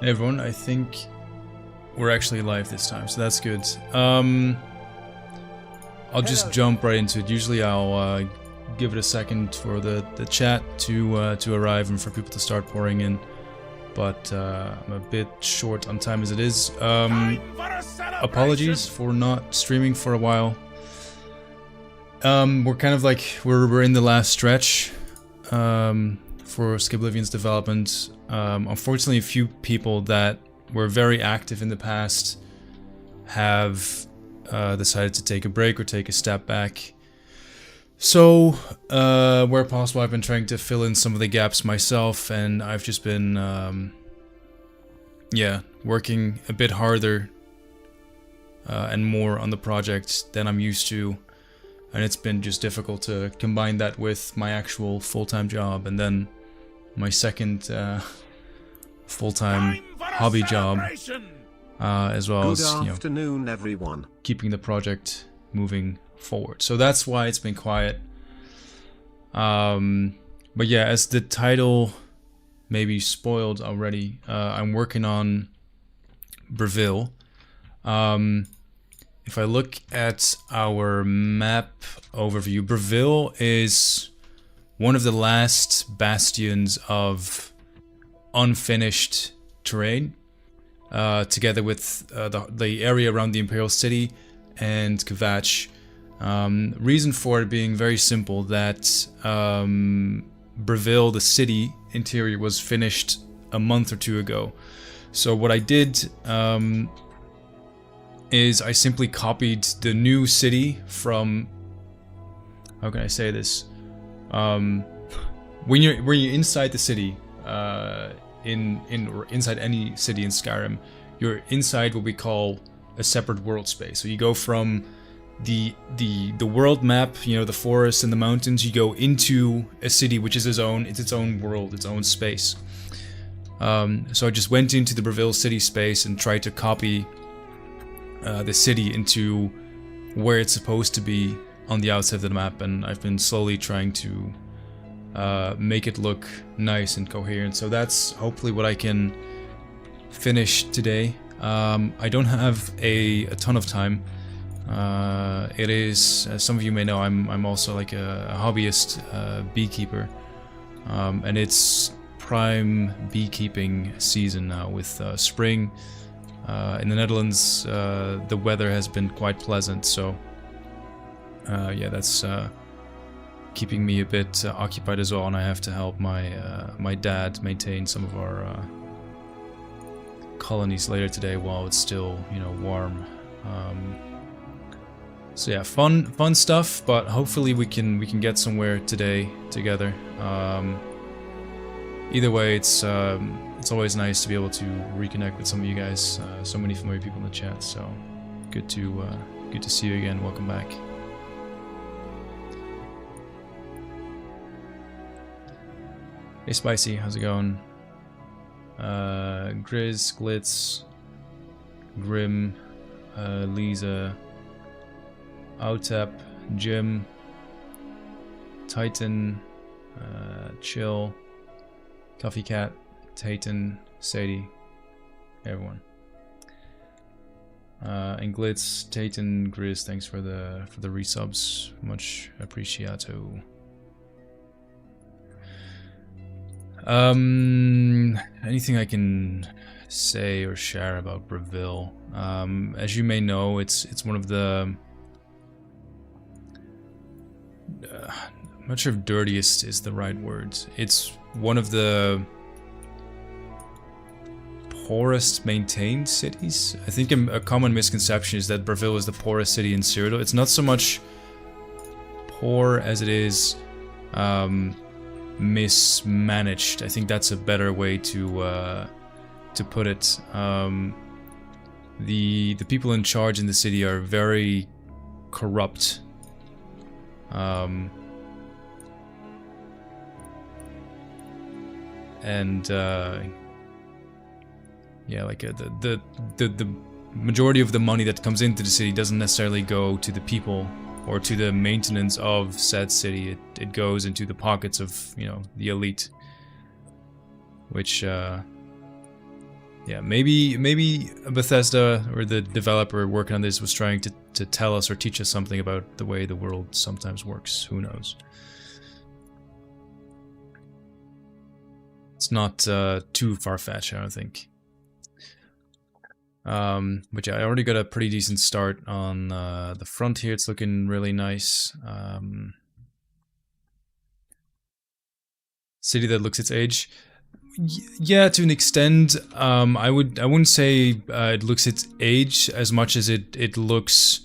Hey everyone, I think we're actually live this time, so that's good. I'll just jump right into it. Usually I'll give it a second for the chat to arrive and for people to start pouring in, but I'm a bit short on time as it is. Apologies for not streaming for a while. We're kind of like, we're in the last stretch for Skyblivion's development. Unfortunately, a few people that were very active in the past have decided to take a break or take a step back. So, where possible, I've been trying to fill in some of the gaps myself, and I've just been, yeah, working a bit harder and more on the project than I'm used to. And it's been just difficult to combine that with my actual full-time job and then my second full-time hobby job, as well as, you know, everyone. keeping the project moving forward. So that's why it's been quiet. But yeah, as the title maybe spoiled already, I'm working on Bravil. If I look at our map overview, Bravil is one of the last bastions of unfinished terrain, together with the area around the Imperial City and Kvatch. Reason for it being very simple, that Bravil, the city interior, was finished a month or two ago. So what I did is I simply copied the new city from, how can I say this? When you're inside the city, inside any city in Skyrim, you're inside what we call a separate world space. So you go from the world map, you know, the forest and the mountains. You go into a city which is its own world, its own space. So I just went into the Bravil city space and tried to copy the city into where it's supposed to be on the outside of the map, and I've been slowly trying to make it look nice and coherent. So that's hopefully what I can finish today. I don't have a ton of time. It is, as some of you may know, I'm also like a hobbyist beekeeper, and it's prime beekeeping season now with spring. In the Netherlands, the weather has been quite pleasant, so yeah, that's keeping me a bit occupied as well, and I have to help my dad maintain some of our colonies later today while it's still, you know, warm. So yeah, fun stuff, but hopefully we can get somewhere today together. Either way, it's always nice to be able to reconnect with some of you guys. So many familiar people in the chat, so good to see you again. Welcome back. Hey Spicy, how's it going? Grizz, Glitz, Grim, Lisa, Outap, Jim, Titan, Chill, Coffee Cat, Tayton, Sadie, everyone. And Glitz, Tayton, Grizz, thanks for the resubs, much appreciato. Anything I can say or share about Bravil? As you may know, it's one of the I'm not sure if dirtiest is the right word. It's one of the poorest maintained cities. I think a common misconception is that Bravil is the poorest city in Cyrodiil. It's not so much poor as it is mismanaged. I think that's a better way to put it. The people in charge in the city are very corrupt. And yeah, like the majority of the money that comes into the city doesn't necessarily go to the people or to the maintenance of said city. It goes into the pockets of, you know, the elite, which yeah, maybe Bethesda or the developer working on this was trying to tell us or teach us something about the way the world sometimes works. Who knows? It's not too far-fetched, I don't think. But yeah, I already got a pretty decent start on the front here. It's looking really nice. City that looks its age. Yeah, to an extent. I wouldn't say it looks its age as much as it looks.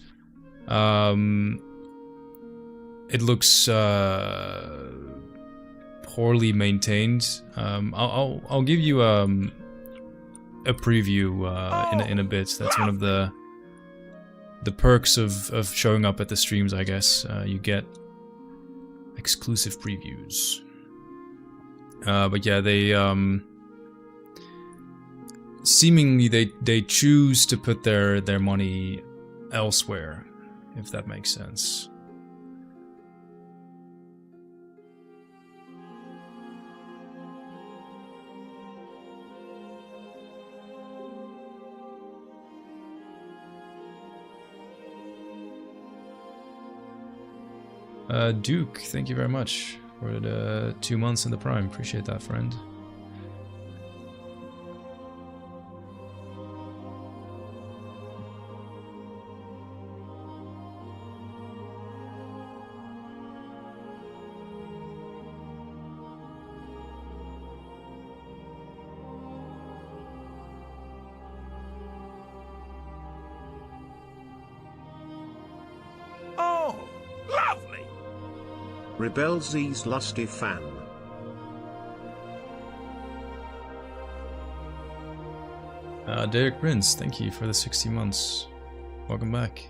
It looks poorly maintained. I'll give you a preview in a bit. That's one of the perks of showing up at the streams, I guess. You get exclusive previews. But yeah, they seemingly they choose to put their money elsewhere, if that makes sense. Duke, thank you very much for the 2 months in the Prime. Appreciate that, friend. Rebel Z's lusty fan. Derek Prince, thank you for the 60 months. Welcome back.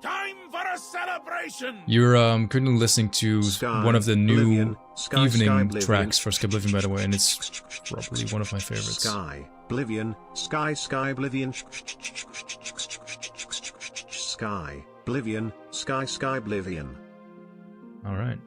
Time for a celebration. You're currently listening to one of the new evening Skyblivion. tracks for Skyblivion, by the way, and it's probably one of my favorites. Skyblivion, Skyblivion, Skyblivion. All right.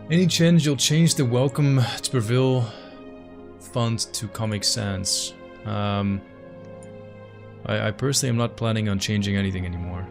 Any chance you'll change the welcome to Bravil font to Comic Sans? I personally am not planning on changing anything anymore.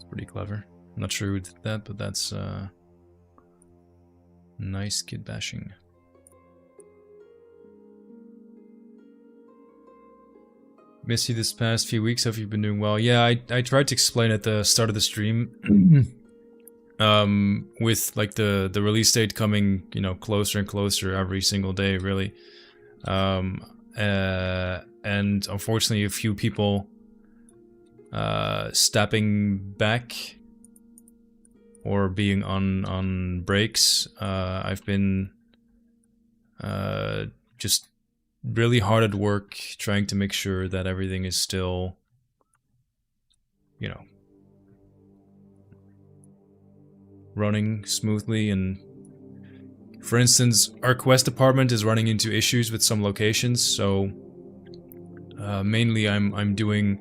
Pretty clever. I'm not sure who did that, but that's nice kid bashing. Miss you this past few weeks. Hope you've been doing well. Yeah, I tried to explain at the start of the stream. With like the release date coming, you know, closer and closer every single day, really. And unfortunately, a few people stepping back or being on breaks. I've been just really hard at work trying to make sure that everything is still, you know, running smoothly. And for instance, our quest department is running into issues with some locations, so Mainly, I'm doing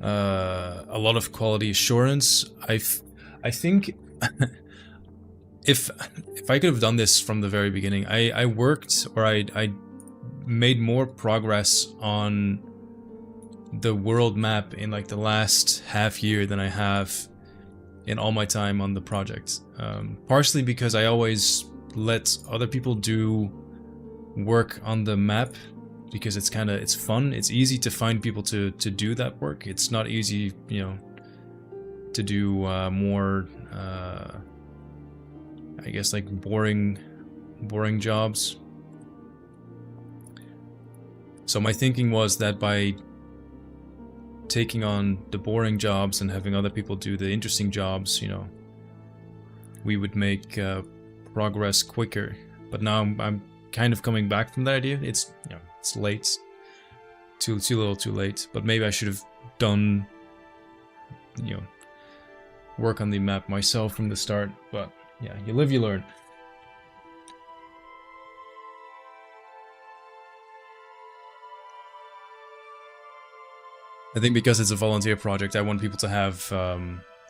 a lot of quality assurance. I think if I could have done this from the very beginning, I worked, or I made more progress on the world map in like the last half year than I have in all my time on the project. Partially because I always let other people do work on the map, because it's fun. It's easy to find people to do that work. It's not easy, you know, to do more I guess like boring jobs. So my thinking was that by taking on the boring jobs and having other people do the interesting jobs, you know, we would make progress quicker. But now I'm kind of coming back from that idea. It's, you know, it's late, too little, too late. But maybe I should have done, you know, work on the map myself from the start. But yeah, you live, you learn. I think because it's a volunteer project, I want people to have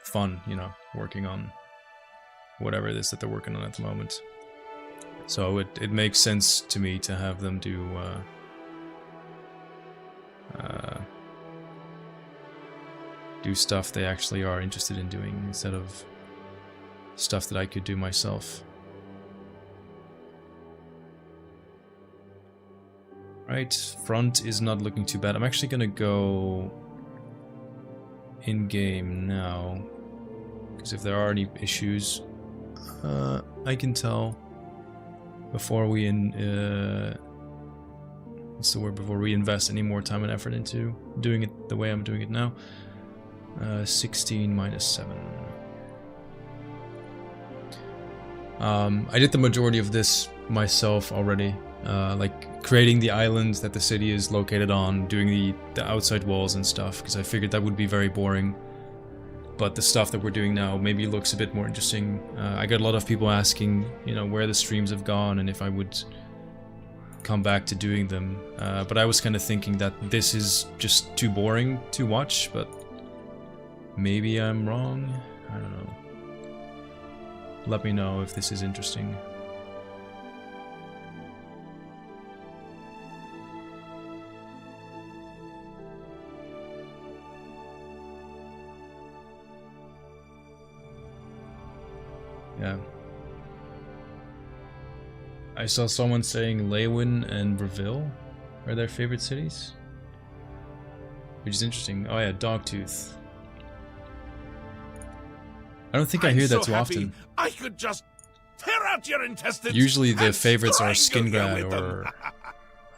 fun, you know, working on whatever it is that they're working on at the moment. So it makes sense to me to have them do stuff they actually are interested in doing, instead of stuff that I could do myself. Right, front is not looking too bad. I'm actually gonna go in-game now, because if there are any issues, I can tell before we before we invest any more time and effort into doing it the way I'm doing it now. 16 minus 7. I did the majority of this myself already, like creating the island that the city is located on, doing the outside walls and stuff, because I figured that would be very boring. But the stuff that we're doing now maybe looks a bit more interesting. I got a lot of people asking, you know, where the streams have gone and if I would come back to doing them. But I was kind of thinking that this is just too boring to watch, but maybe I'm wrong. I don't know. Let me know if this is interesting. Yeah. I saw someone saying Leywin and Bravil are their favorite cities, which is interesting. Oh yeah, Dogtooth. I don't think I hear that too often. I could just tear out your intestines. Usually the favorites are Skingrad or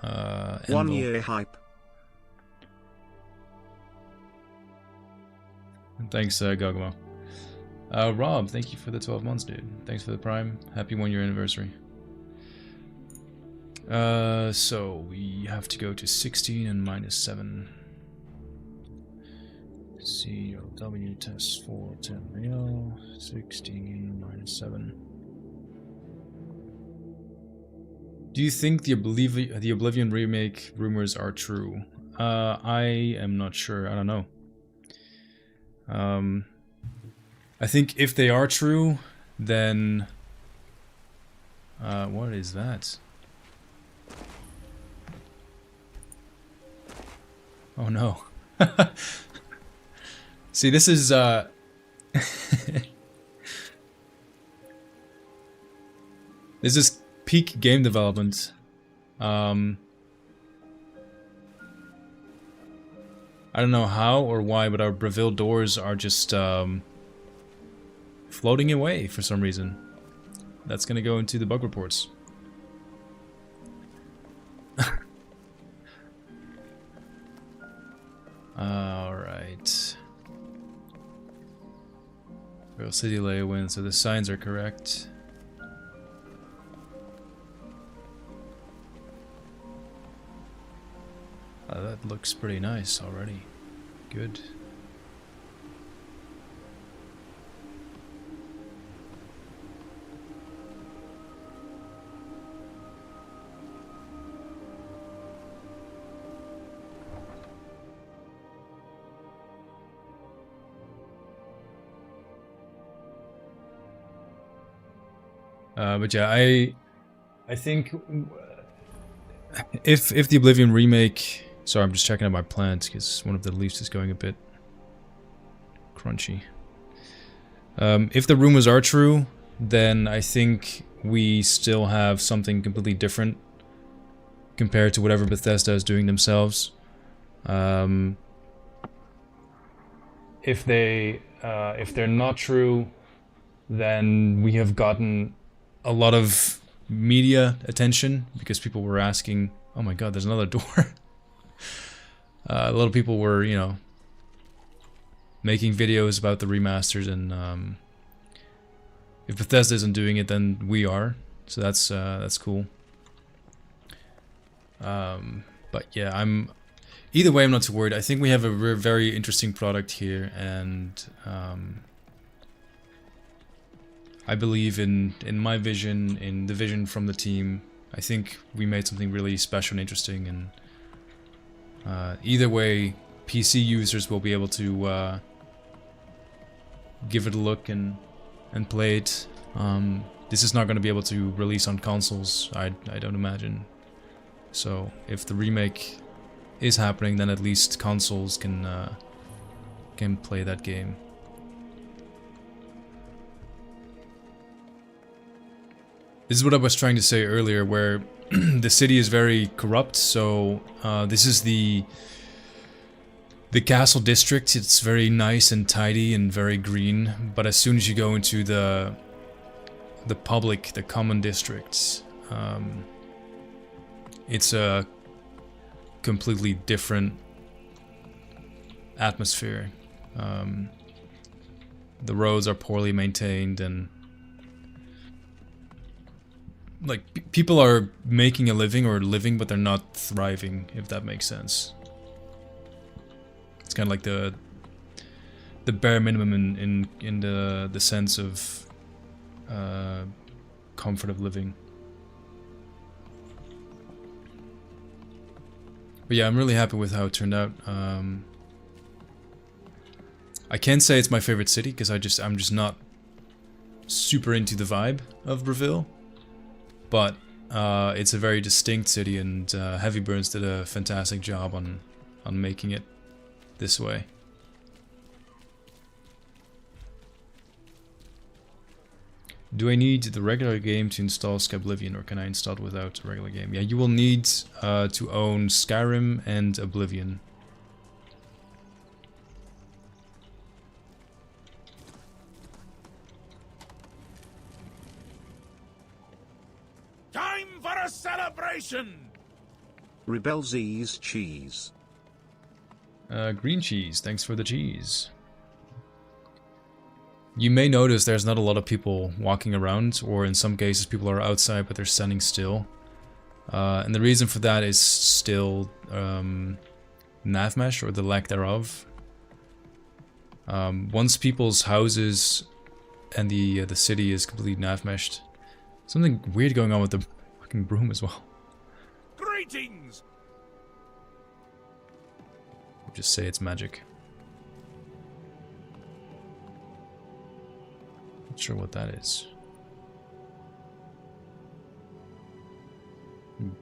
Envil. 1 year hype. Thanks, Gogamo. Rob, thank you for the 12 months, dude. Thanks for the Prime. Happy 1 year anniversary. So we have to go to 16 and minus 7. COW test 4 10 real 16 minus 7. Do you think the Oblivion remake rumors are true? I am not sure. I don't know. I think if they are true, then what is that? Oh no. See, this is this is peak game development. I don't know how or why, but our Bravil doors are just floating away for some reason. That's gonna go into the bug reports. Alright. Real City Leywin, so the signs are correct. That looks pretty nice already. Good. But yeah, I think if the Oblivion remake, sorry, I'm just checking out my plant because one of the leaves is going a bit crunchy. If the rumors are true, then I think we still have something completely different compared to whatever Bethesda is doing themselves. If they're not true, then we have gotten a lot of media attention because people were asking, "Oh my God, there's another door." A lot of people were, you know, making videos about the remasters, and if Bethesda isn't doing it, then we are. So that's cool. But yeah, either way, I'm not too worried. I think we have a very interesting product here, and I believe in my vision, in the vision from the team. I think we made something really special and interesting, and either way, PC users will be able to give it a look and play it. This is not going to be able to release on consoles, I don't imagine. So if the remake is happening, then at least consoles can play that game. This is what I was trying to say earlier, where the city is very corrupt. So this is the castle district. It's very nice and tidy and very green. But as soon as you go into the public, the common districts, it's a completely different atmosphere. The roads are poorly maintained, and like people are making a living or living, but they're not thriving, if that makes sense. It's kind of like the bare minimum in the sense of comfort of living. But yeah, I'm really happy with how it turned out. I can't say it's my favorite city because I'm just not super into the vibe of Bravil. But it's a very distinct city, and Heavy Burns did a fantastic job on making it this way. Do I need the regular game to install Skyblivion, or can I install it without the regular game? Yeah, you will need to own Skyrim and Oblivion. Time for a celebration! Rebel Z's cheese. Green cheese, thanks for the cheese. You may notice there's not a lot of people walking around, or in some cases people are outside but they're standing still. And the reason for that is still nav mesh, or the lack thereof. Once people's houses and the city is completely nav meshed, something weird going on with the fucking broom as well. Greetings! Just say it's magic. Not sure what that is. Thank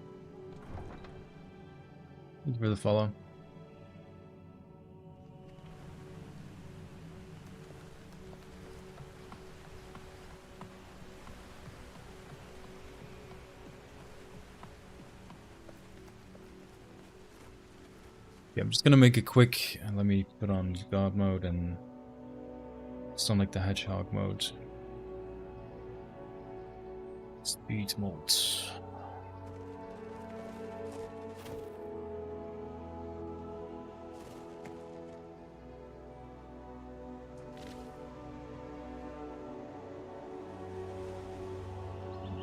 you for the follow. Yeah, I'm just gonna make it quick, and let me put on God mode and Sonic the Hedgehog mode. Speed mode.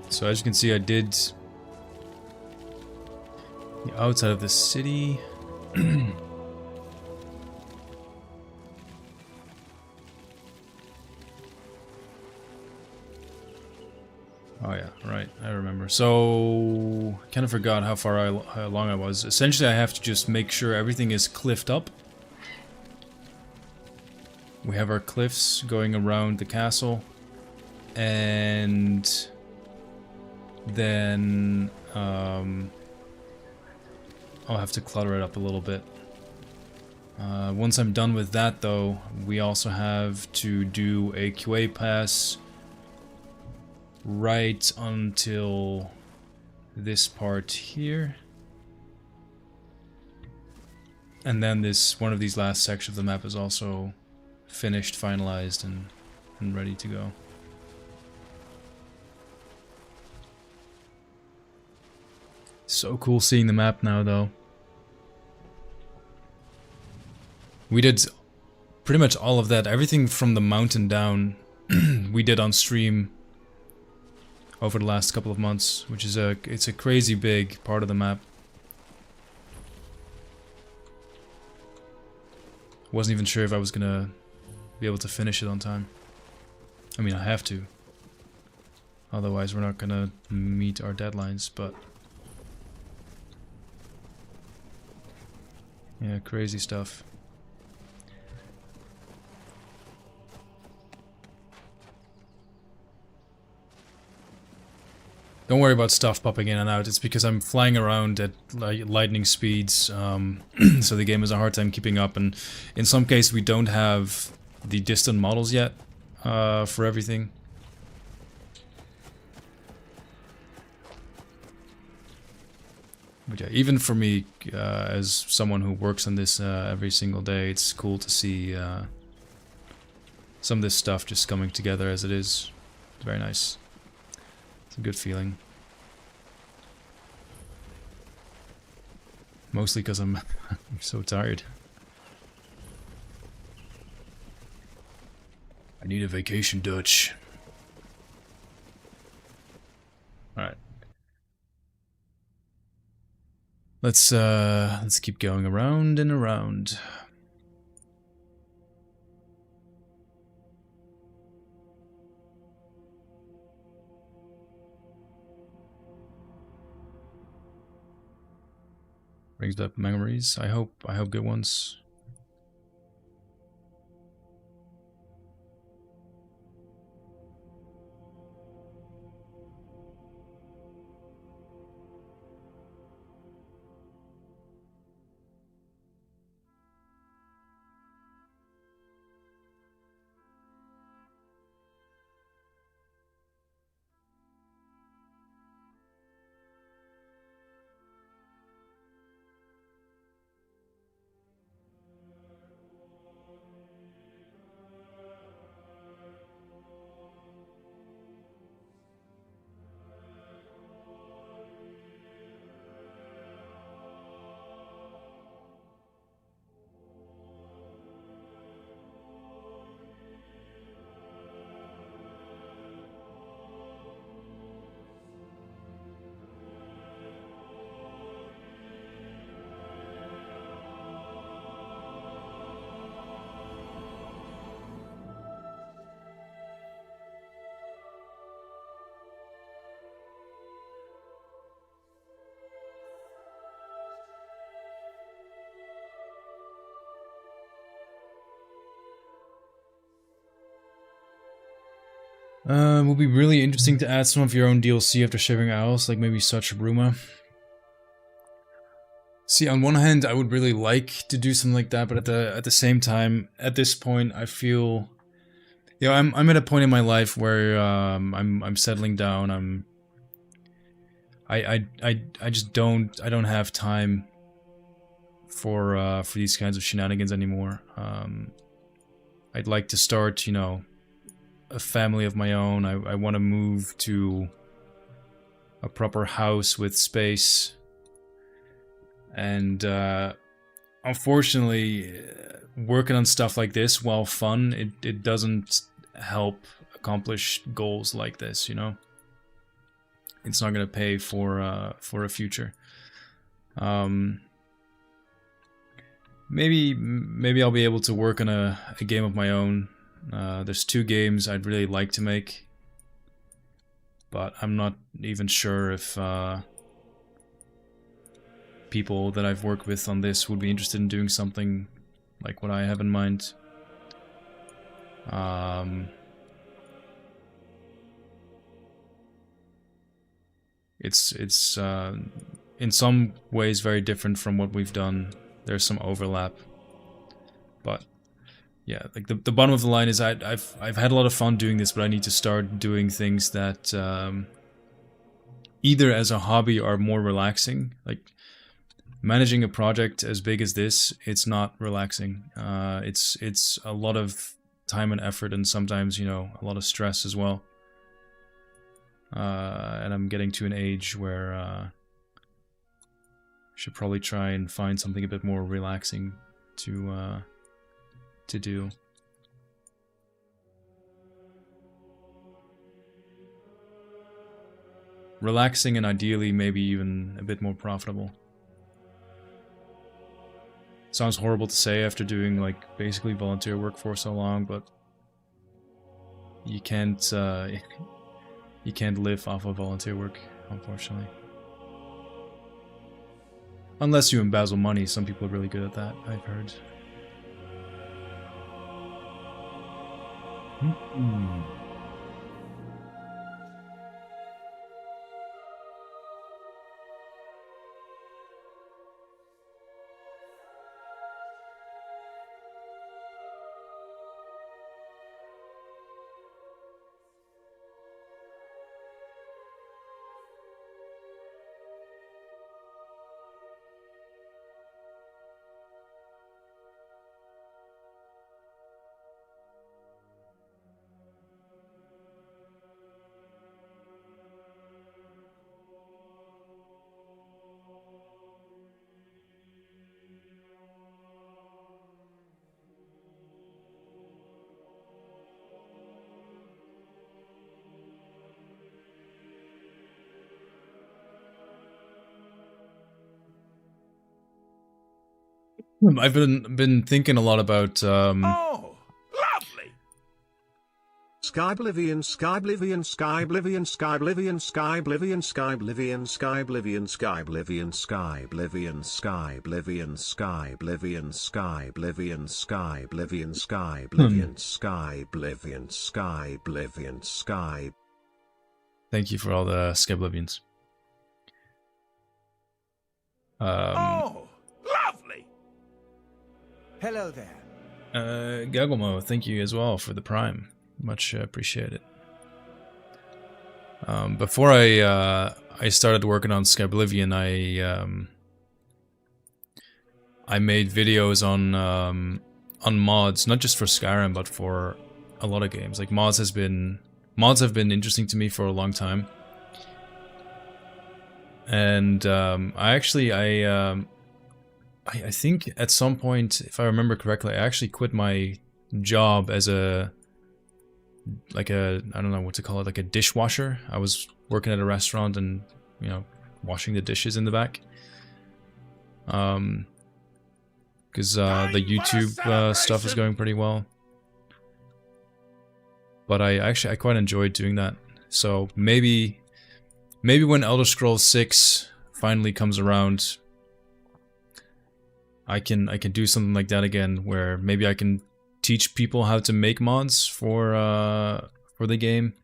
So as you can see, I did the outside of the city. Oh yeah, right, I remember. So, kind of forgot how long I was. Essentially, I have to just make sure everything is cliffed up. We have our cliffs going around the castle, and then I'll have to clutter it up a little bit. Once I'm done with that, though, we also have to do a QA pass right until this part here. And then one of these last sections of the map is also finished, finalized, and ready to go. So cool seeing the map now, though. We did pretty much all of that. Everything from the mountain down we did on stream over the last couple of months, which is it's a crazy big part of the map. Wasn't even sure if I was gonna be able to finish it on time. I mean, I have to. Otherwise, we're not gonna meet our deadlines, but... yeah, crazy stuff. Don't worry about stuff popping in and out. It's because I'm flying around at lightning speeds, so the game has a hard time keeping up. And in some cases, we don't have the distant models yet for everything. But yeah, even for me, as someone who works on this every single day, it's cool to see some of this stuff just coming together as it is. It's very nice. A good feeling. Mostly because I'm so tired. I need a vacation, Dutch. Alright. Let's keep going around and around. Brings back memories. I hope good ones. It would be really interesting to add some of your own DLC after Shivering Owls, like maybe such Bruma. See, on one hand, I would really like to do something like that, but at the same time, at this point, I feel, you know, I'm at a point in my life where I'm settling down. I just don't have time for these kinds of shenanigans anymore. I'd like to start, you know, a family of my own. I want to move to a proper house with space. And unfortunately, working on stuff like this, while fun, it doesn't help accomplish goals like this, you know? It's not going to pay for a future. Maybe I'll be able to work on a game of my own. There's 2 games I'd really like to make, but I'm not even sure if people that I've worked with on this would be interested in doing something like what I have in mind. it's in some ways very different from what we've done. There's some overlap, but yeah, like the bottom of the line is I've had a lot of fun doing this, but I need to start doing things that either as a hobby are more relaxing. Like managing a project as big as this, it's not relaxing. It's a lot of time and effort, and sometimes, you know, a lot of stress as well. And I'm getting to an age where I should probably try and find something a bit more relaxing to do. Relaxing and ideally maybe even a bit more profitable. Sounds horrible to say after doing like basically volunteer work for so long, but you can't live off of volunteer work, unfortunately. Unless you embezzle money, some people are really good at that, I've heard. I've been thinking a lot about Oh, lovely! Skyblivion, Skyblivion, Skyblivion, Skyblivion, Skyblivion, Skyblivion, Skyblivion, Skyblivion, Skyblivion, Skyblivion, Skyblivion, Skyblivion, Skyblivion, Skyblivion, Skyblivion, Skyblivion, Sky. Thank you for all the Skyblivions. Oh, lovely! Hello there. Gagelmo, thank you as well for the Prime. Much appreciated. Before I started working on Skyblivion, I made videos on mods, not just for Skyrim, but for a lot of games. Like mods have been interesting to me for a long time. And I think at some point, if I remember correctly, I actually quit my job as I don't know what to call it, like a dishwasher. I was working at a restaurant and, you know, washing the dishes in the back. Because the YouTube stuff is going pretty well. But I quite enjoyed doing that. So maybe when Elder Scrolls 6 finally comes around, I can do something like that again, where maybe I can teach people how to make mods for the game.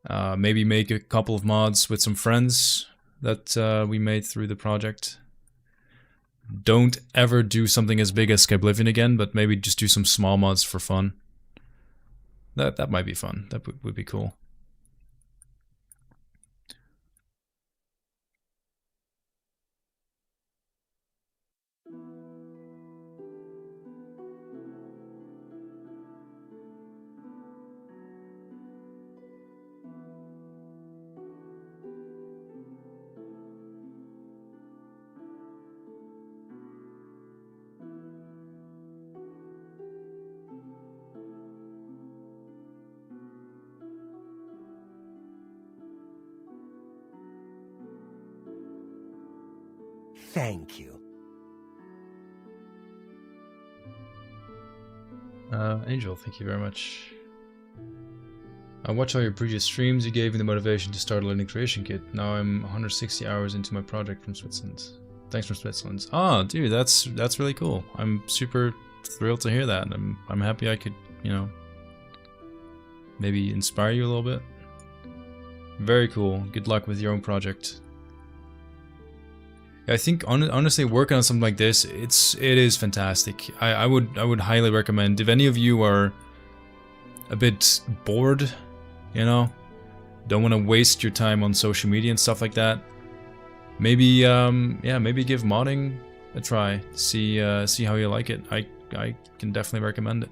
Maybe make a couple of mods with some friends that we made through the project. Don't ever do something as big as Skyblivion again, but maybe just do some small mods for fun. That might be fun. That would be cool. Thank you. Angel, thank you very much. I watched all your previous streams. You gave me the motivation to start a learning creation kit. Now I'm 160 hours into my project from Switzerland. Thanks from Switzerland. Oh, dude, that's really cool. I'm super thrilled to hear that. I'm happy I could, you know, maybe inspire you a little bit. Very cool. Good luck with your own project. I think honestly, working on something like this, it is fantastic. I would highly recommend, if any of you are a bit bored, you know, don't want to waste your time on social media and stuff like that, maybe yeah, maybe give modding a try. See how you like it. I can definitely recommend it.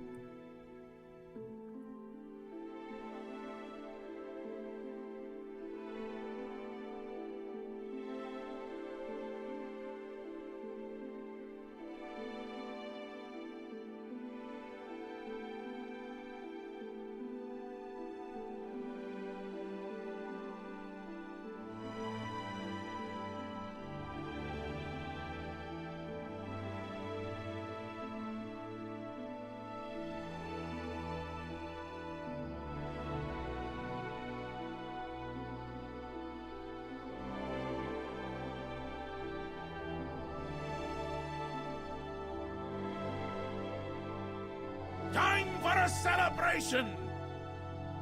Time for a celebration!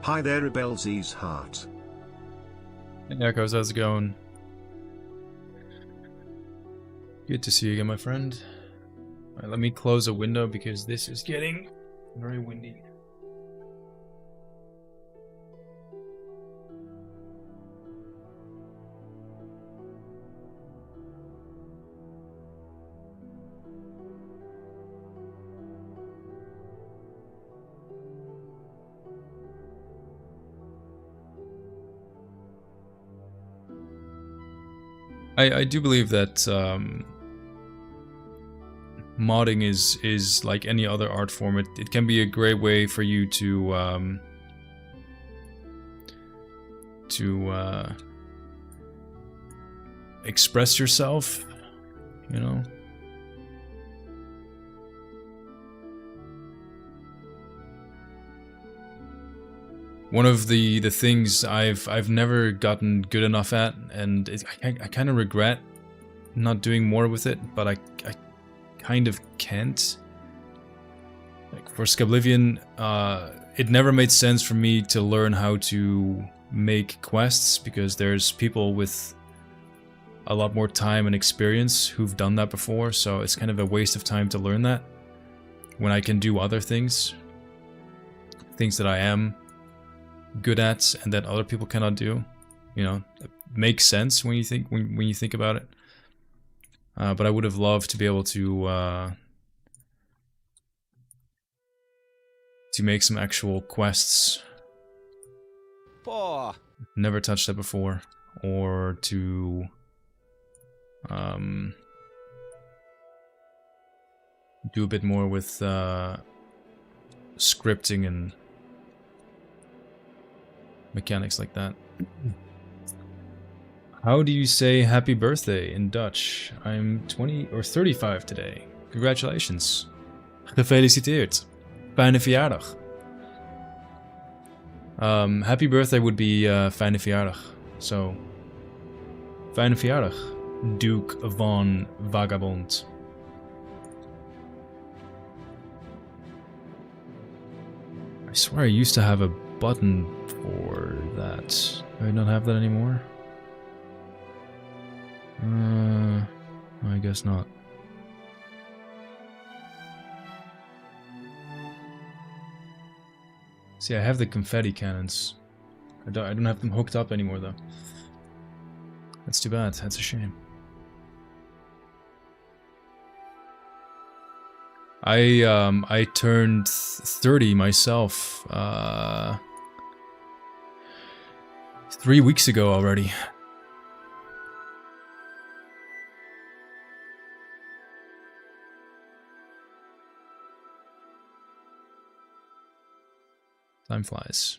Hi there, Rebelzy's heart. Hey Echoes, how's it going? Good to see you again, my friend. Alright, let me close a window because this is getting very windy. I do believe that modding is like any other art form. It can be a great way for you to express yourself, you know. One of the things I've never gotten good enough at, and I kind of regret not doing more with it, but I kind of can't. Like for Skyblivion, it never made sense for me to learn how to make quests because there's people with a lot more time and experience who've done that before, so it's kind of a waste of time to learn that when I can do other things that I am good at and that other people cannot do. You know, it makes sense when you think when you think about it. But I would have loved to be able to make some actual quests. Poor. Never touched that before, or to do a bit more with scripting and mechanics like that. How do you say happy birthday in Dutch? I'm 20 or 35 today. Congratulations. Gefeliciteerd. Fijne verjaardag. Happy birthday would be fijne verjaardag. So, fijne verjaardag, Duke van Vagabond. I swear I used to have a button for that. Do I not have that anymore? I guess not. See, I have the confetti cannons. I don't have them hooked up anymore though. That's too bad. That's a shame. I turned 30 myself 3 weeks ago already. Time flies.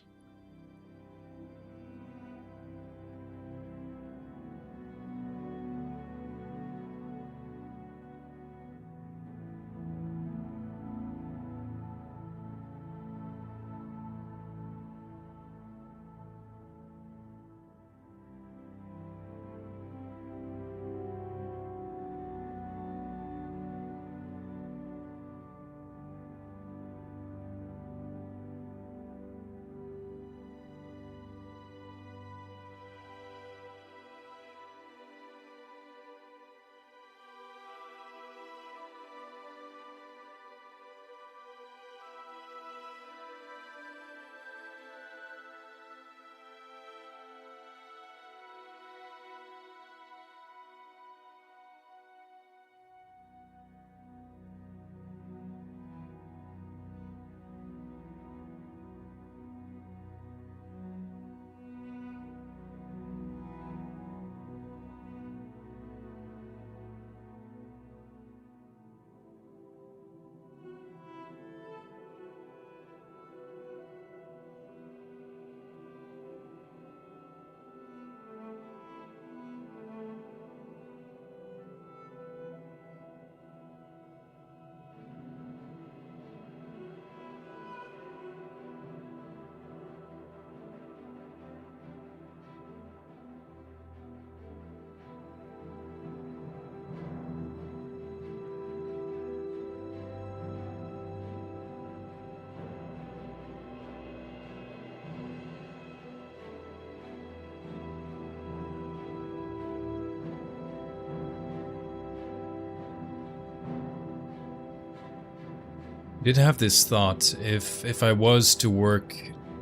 did have this thought, if I was to work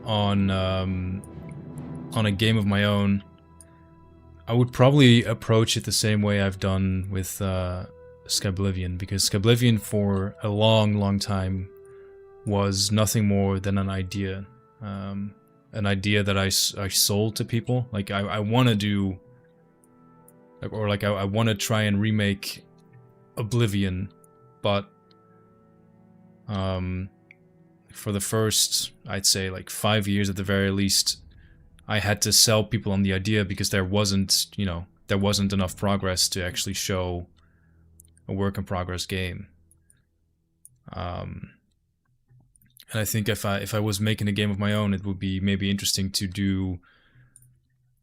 on a game of my own, I would probably approach it the same way I've done with Skyblivion, because Skyblivion for a long time was nothing more than an idea that I sold to people. Like I want to do, like, I want to try and remake Oblivion, but for the first, I'd say like 5 years at the very least, I had to sell people on the idea because there wasn't enough progress to actually show a work in progress game. And I think if I was making a game of my own, it would be maybe interesting to do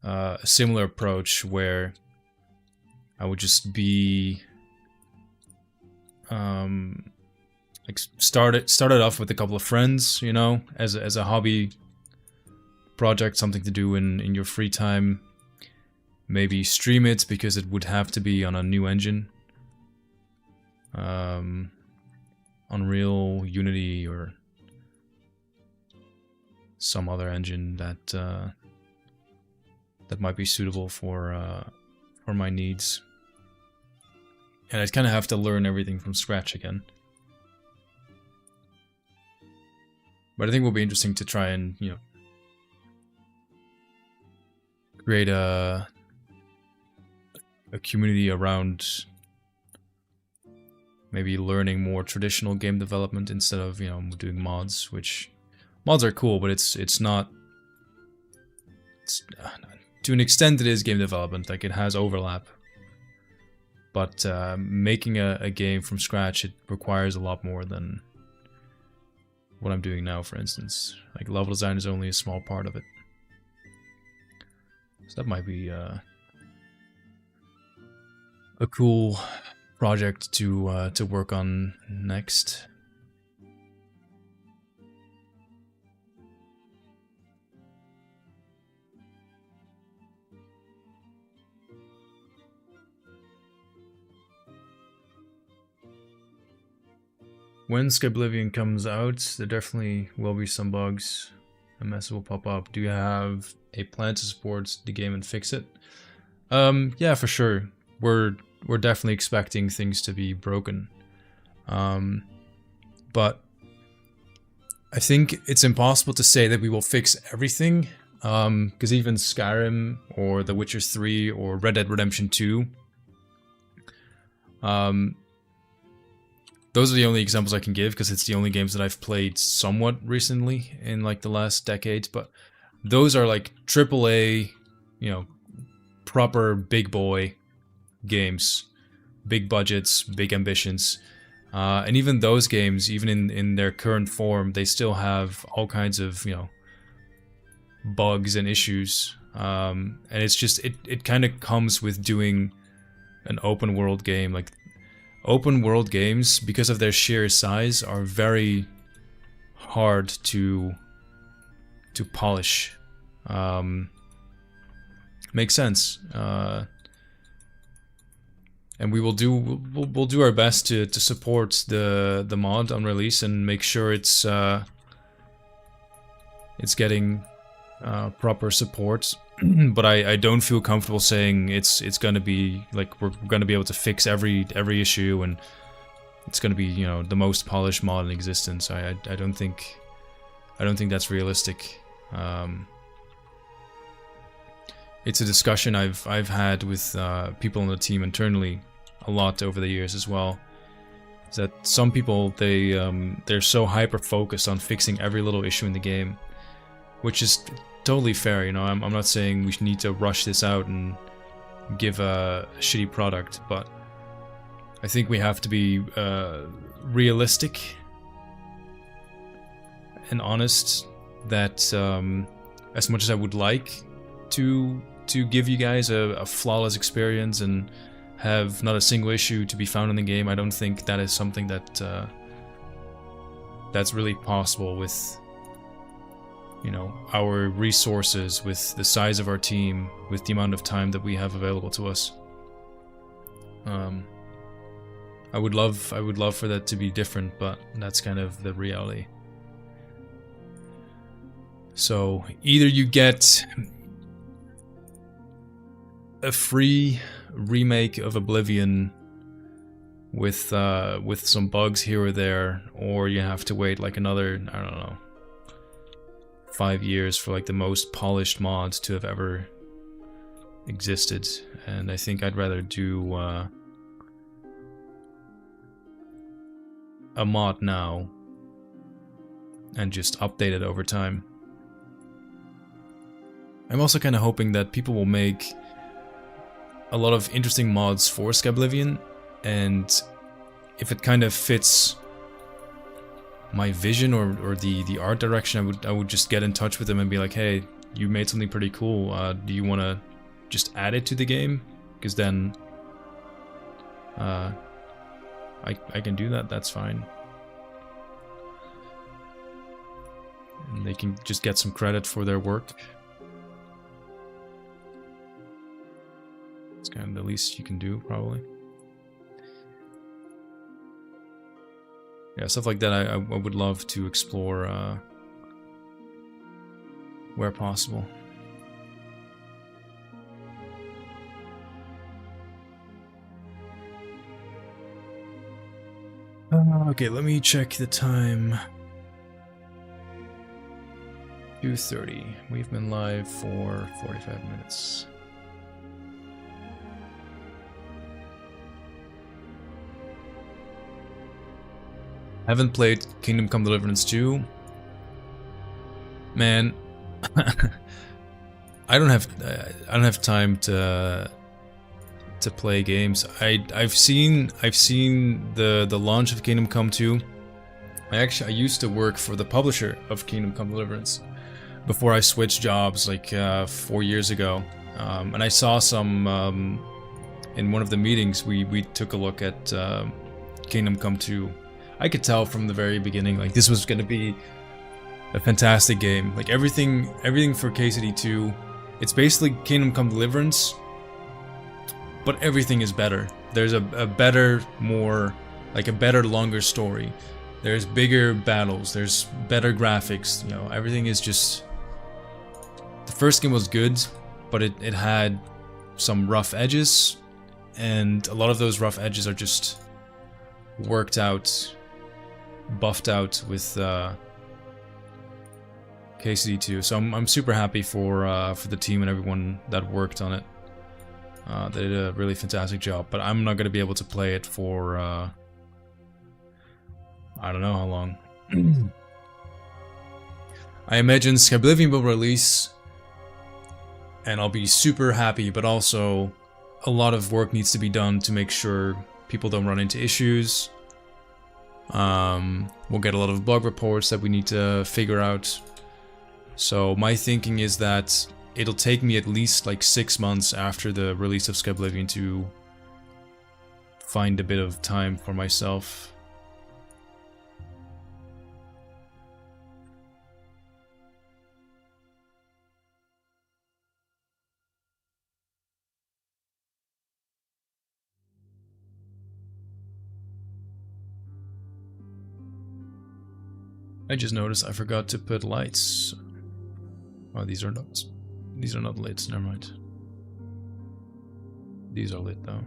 a similar approach where I would just be like started off with a couple of friends, you know, as a hobby project, something to do in your free time. Maybe stream it, because it would have to be on a new engine, Unreal, Unity, or some other engine that might be suitable for my needs. And I'd kind of have to learn everything from scratch again. But I think it will be interesting to try and, you know, create a community around maybe learning more traditional game development instead of, you know, doing mods, which mods are cool, but it's not, to an extent it is game development, like it has overlap. But making a game from scratch, it requires a lot more than what I'm doing now, for instance. Like level design is only a small part of it. So that might be a cool project to work on next. When Skyblivion comes out, there definitely will be some bugs. A mess will pop up. Do you have a plan to support the game and fix it? Yeah, for sure. We're definitely expecting things to be broken. But I think it's impossible to say that we will fix everything. Because even Skyrim or The Witcher 3 or Red Dead Redemption 2, those are the only examples I can give, because it's the only games that I've played somewhat recently in like the last decade. But those are like AAA, you know, proper big boy games, big budgets, big ambitions. And even those games, even in their current form, they still have all kinds of, you know, bugs and issues. And it's just, it kind of comes with doing an open world game. Like, open world games, because of their sheer size, are very hard to polish. Makes sense. And we'll do our best to support the mod on release and make sure it's getting proper support. But I don't feel comfortable saying it's gonna be like we're gonna be able to fix every issue and it's gonna be, you know, the most polished mod in existence. I don't think that's realistic. It's a discussion I've had with people on the team internally a lot over the years as well. Is that some people they're so hyper focused on fixing every little issue in the game, which is totally fair. You know, I'm not saying we need to rush this out and give a shitty product, but I think we have to be realistic and honest that as much as I would like to give you guys a flawless experience and have not a single issue to be found in the game, I don't think that is something that that's really possible with, you know, our resources, with the size of our team, with the amount of time that we have available to us. I would love for that to be different, but that's kind of the reality. So either you get a free remake of Oblivion with some bugs here or there, or you have to wait like another, I don't know, 5 years for like the most polished mods to have ever existed. And I think I'd rather do a mod now and just update it over time. I'm also kind of hoping that people will make a lot of interesting mods for Skyblivion, and if it kind of fits my vision or the art direction, I would just get in touch with them and be like, hey, you made something pretty cool, do you want to just add it to the game? Because then I can do that, that's fine. And they can just get some credit for their work. It's kind of the least you can do, probably. Yeah, stuff like that I would love to explore where possible. Okay, let me check the time. 2:30. We've been live for 45 minutes. Haven't played Kingdom Come Deliverance 2. Man, I don't have time to play games. I've seen the launch of Kingdom Come 2. I used to work for the publisher of Kingdom Come Deliverance before I switched jobs like 4 years ago, and I saw some in one of the meetings. We took a look at Kingdom Come 2. I could tell from the very beginning, like, this was gonna be a fantastic game. Like, everything for KCD 2, it's basically Kingdom Come Deliverance, but everything is better. There's a better, more, like a better, longer story. There's bigger battles, there's better graphics, you know, everything is just... The first game was good, but it had some rough edges, and a lot of those rough edges are just worked out, buffed out with KCD 2. So I'm super happy for the team and everyone that worked on it. They did a really fantastic job, but I'm not gonna be able to play it for I don't know how long. I imagine Skyblivion will release, and I'll be super happy, but also a lot of work needs to be done to make sure people don't run into issues. We'll get a lot of bug reports that we need to figure out. So my thinking is that it'll take me at least like 6 months after the release of Skyblivion to find a bit of time for myself. I just noticed I forgot to put lights. Oh, these are not lit, never mind. These are lit though.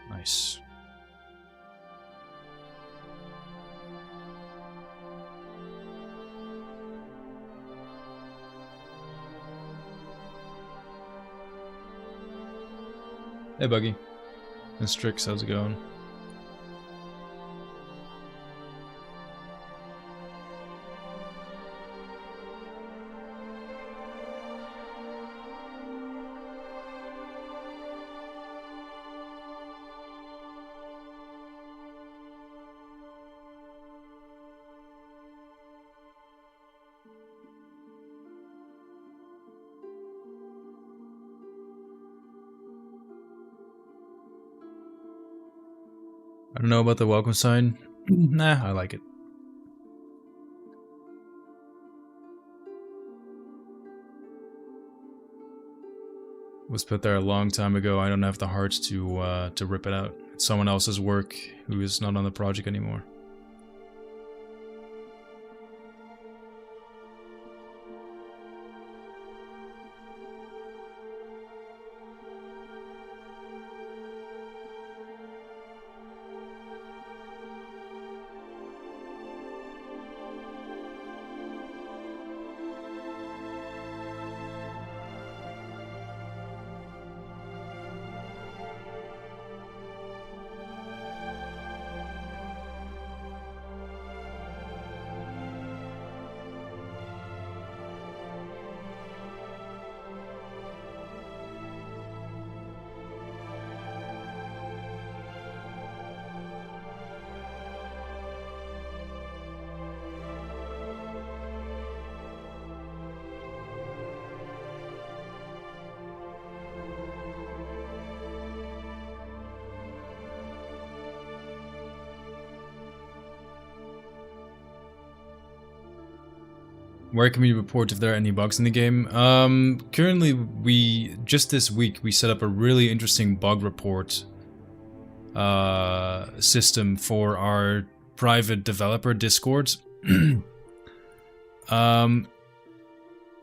Nice. Hey Buggy. And Strix, how's it going? I don't know about the welcome sign. Nah, I like it. Was put there a long time ago. I don't have the heart to rip it out. It's someone else's work who is not on the project anymore. Where can we report if there are any bugs in the game? Currently, just this week, we set up a really interesting bug report system for our private developer Discord. And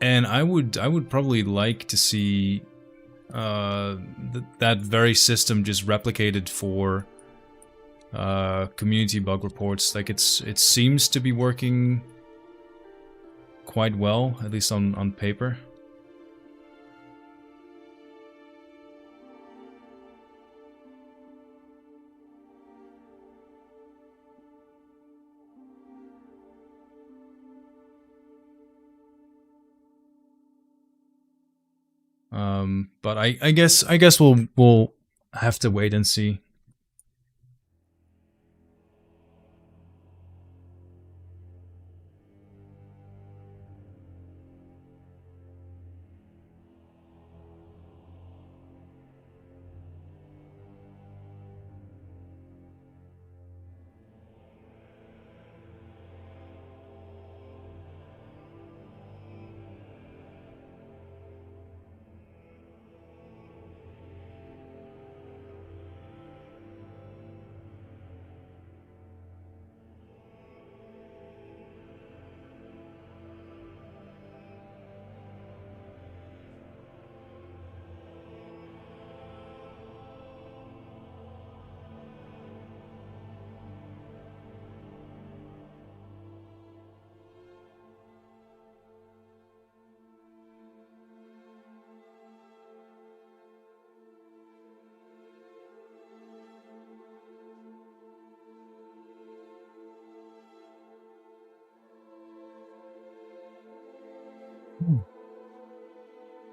I would probably like to see that very system just replicated for community bug reports. Like it seems to be working quite well, at least on paper. But I guess we'll have to wait and see.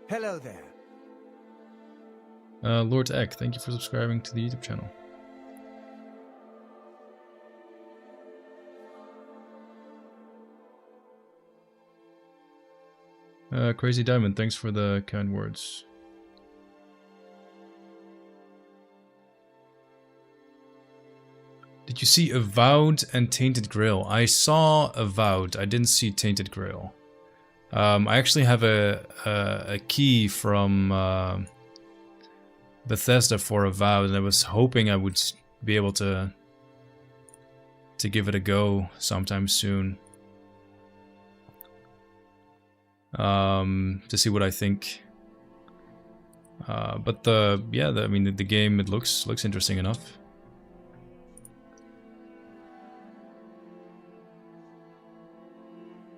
Hello there. Lord Eck, thank you for subscribing to the YouTube channel. Crazy Diamond, thanks for the kind words. Did you see Avowed and Tainted Grail? I saw Avowed, I didn't see Tainted Grail. I actually have a key from Bethesda for Avowed, and I was hoping I would be able to give it a go sometime soon. To see what I think. But I mean the game, it looks interesting enough.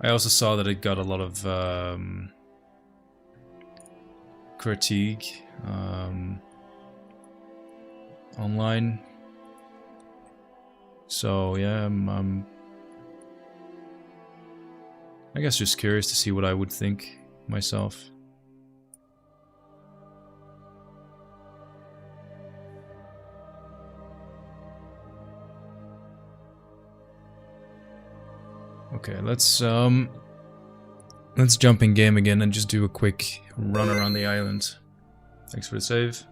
I also saw that it got a lot of critique online. So yeah, I'm I guess just curious to see what I would think myself. Okay, let's jump in game again and just do a quick run around the island. Thanks for the save.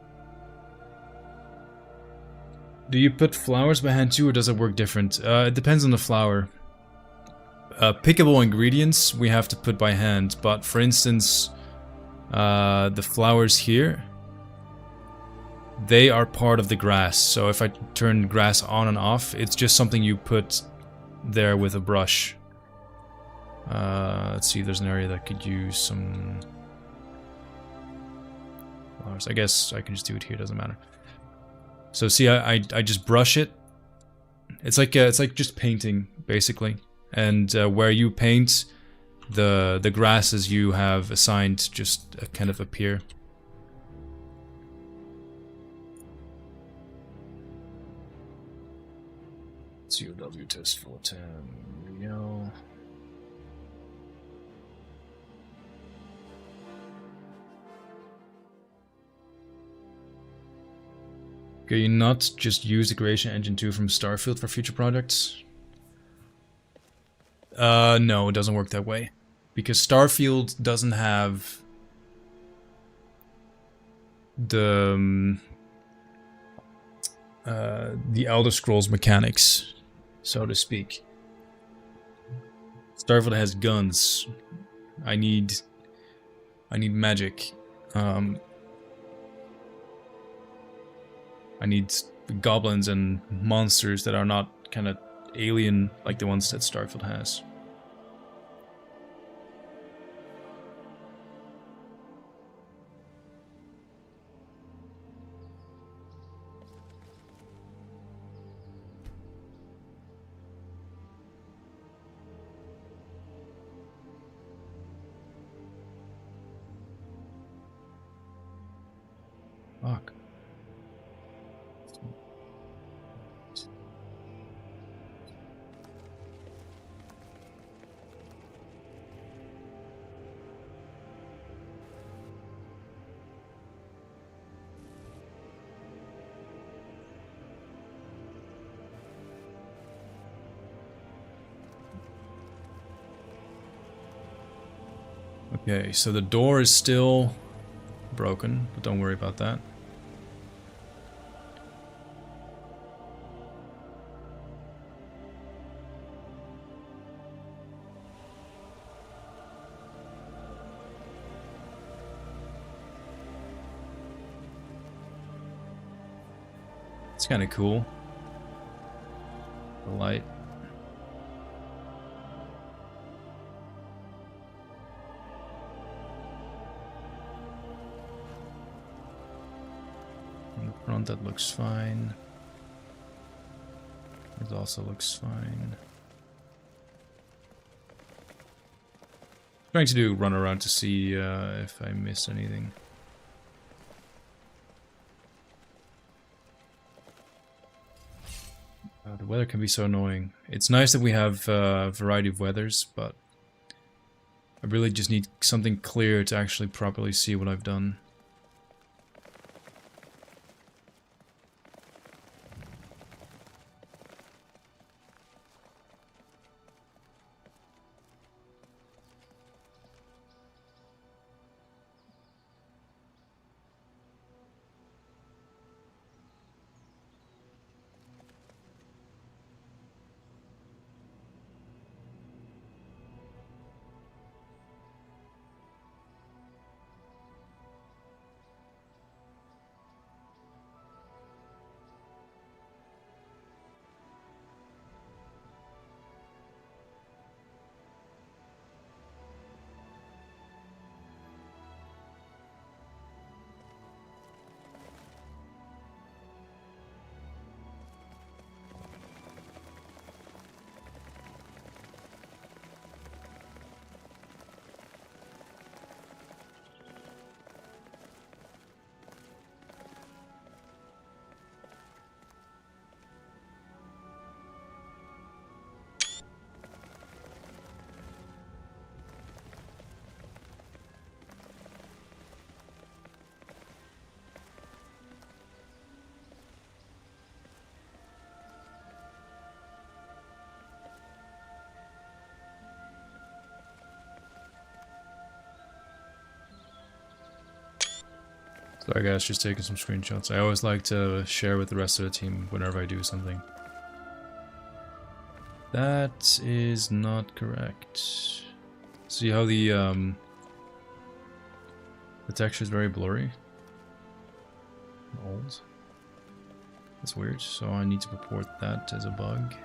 Do you put flowers by hand too, or does it work different? It depends on the flower. Pickable ingredients we have to put by hand, but for instance, the flowers here, they are part of the grass. So if I turn grass on and off, it's just something you put there with a brush. Let's see if there's an area that could use some flowers. I guess I can just do it here, doesn't matter. So see, I just brush it. It's like just painting basically, and where you paint, the grasses you have assigned just kind of appear. COW test 410. Here we go. Can you not just use the creation engine 2 from Starfield for future projects? No, it doesn't work that way. Because Starfield doesn't have the Elder Scrolls mechanics, so to speak. Starfield has guns. I need magic. I need goblins and monsters that are not kind of alien like the ones that Starfield has. Fuck. Okay, so the door is still broken, but don't worry about that. It's kind of cool. The light. In the front, that looks fine. It also looks fine. Trying to do run around to see if I missed anything. The weather can be so annoying. It's nice that we have a variety of weathers, but I really just need something clear to actually properly see what I've done. Sorry guys, just taking some screenshots. I always like to share with the rest of the team whenever I do something. That is not correct. See how the texture is very blurry? Old. That's weird, so I need to report that as a bug.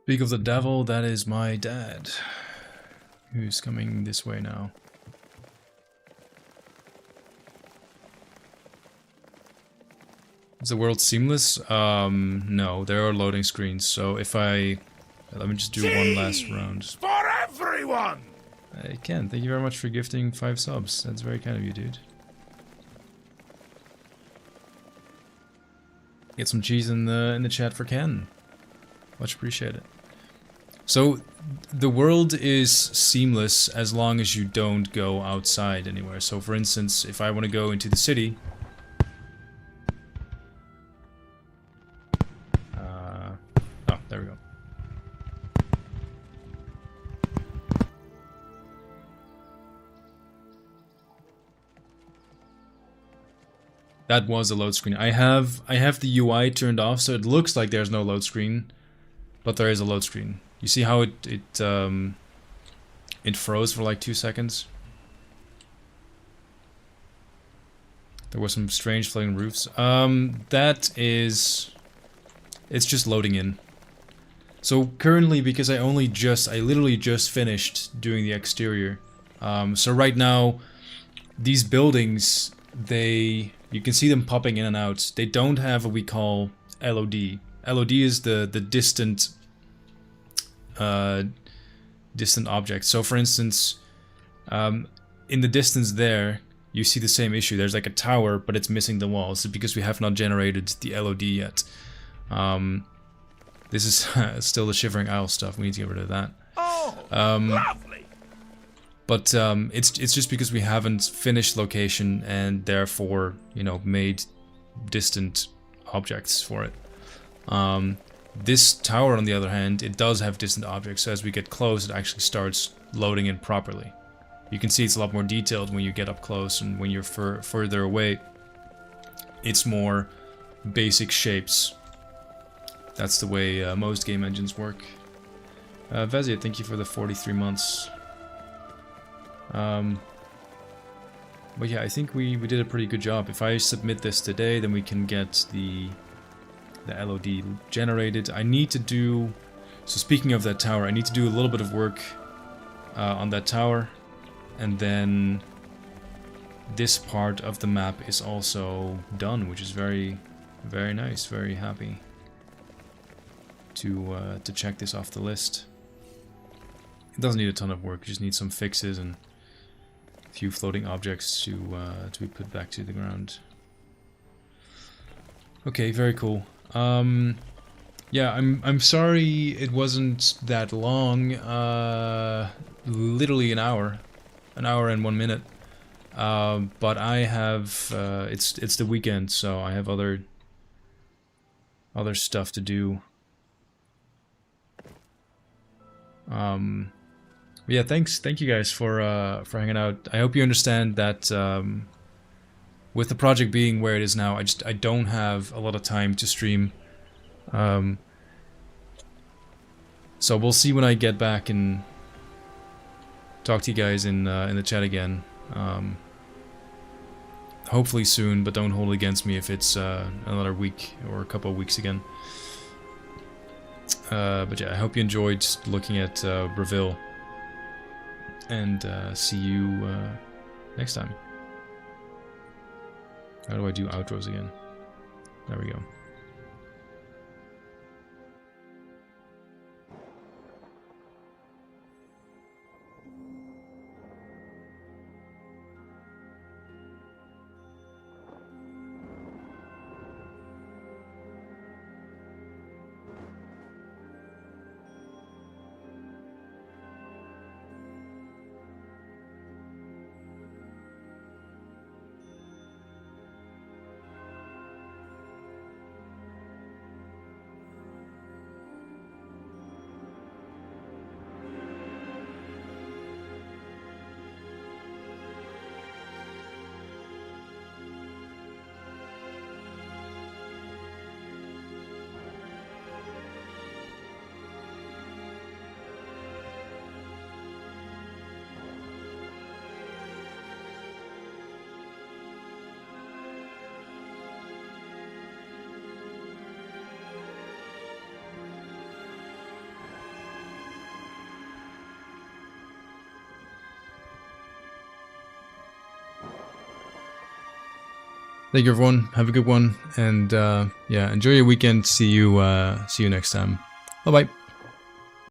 Speak of the devil, that is my dad, who's coming this way now. Is the world seamless? No, there are loading screens, so if I... Let me just do one last round. For everyone! I can. Thank you very much for gifting 5 subs. That's very kind of you, dude. Get some cheese in the chat for Ken. Much appreciated. So, the world is seamless as long as you don't go outside anywhere. So, for instance, if I want to go into the city... oh, there we go. That was a load screen. I have the UI turned off, so it looks like there's no load screen, but there is a load screen. You see how it froze for like 2 seconds? There was some strange floating roofs. It's just loading in. So currently, because I literally just finished doing the exterior. So right now, these buildings, you can see them popping in and out. They don't have what we call LOD. LOD is the distant object. So for instance, in the distance there, you see the same issue. There's like a tower, but it's missing the walls because we have not generated the LOD yet. This is still the Shivering Isle stuff. We need to get rid of that. Oh, lovely! But it's just because we haven't finished location and therefore, you know, made distant objects for it. This tower, on the other hand, it does have distant objects, so as we get close, it actually starts loading in properly. You can see it's a lot more detailed when you get up close, and when you're further away, it's more basic shapes. That's the way most game engines work. Vezia, thank you for the 43 months. But yeah, I think we did a pretty good job. If I submit this today, then we can get the LOD generated. I need to do... So speaking of that tower, I need to do a little bit of work on that tower. And then this part of the map is also done, which is very, very nice. Very happy to check this off the list. It doesn't need a ton of work, you just need some fixes and a few floating objects to be put back to the ground. Okay, very cool. Yeah, I'm sorry it wasn't that long. Literally an hour and 1 minute. But I have it's the weekend, so I have other stuff to do. Yeah, thank you guys for hanging out. I hope you understand that with the project being where it is now, I don't have a lot of time to stream. So we'll see when I get back and talk to you guys in the chat again. Hopefully soon, but don't hold it against me if it's another week or a couple of weeks again. But yeah, I hope you enjoyed looking at Bravil. And see you next time. How do I do outros again? There we go. Thank you, everyone. Have a good one, and yeah, enjoy your weekend. See you next time. Bye bye.